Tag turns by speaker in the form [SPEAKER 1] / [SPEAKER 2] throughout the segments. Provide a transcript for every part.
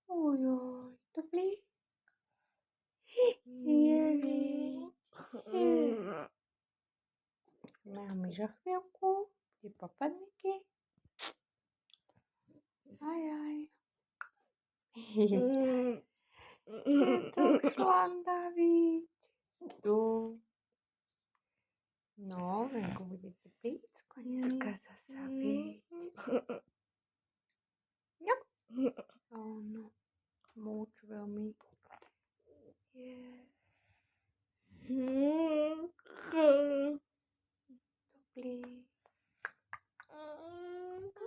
[SPEAKER 1] Ой-ой, tupli. Ели. Máme za chvíľku tie papadníky. Aj. Je to šlanda, viď. Tu. No, venku bude teplíčko dneska zasa, viď. No. Áno. Moc veľmi. Teplý. Áno.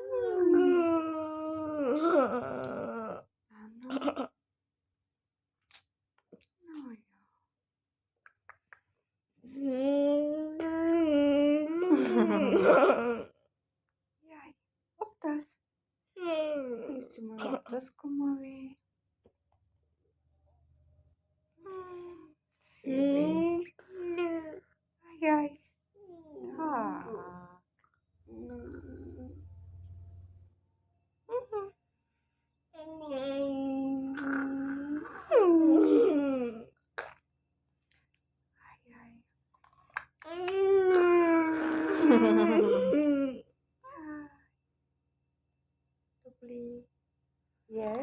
[SPEAKER 1] No jo. Jaj, obtaz. Ty si môj obtazko malý. Si viď. Ajaj. Tak. Ajaj. Dobrý. Je?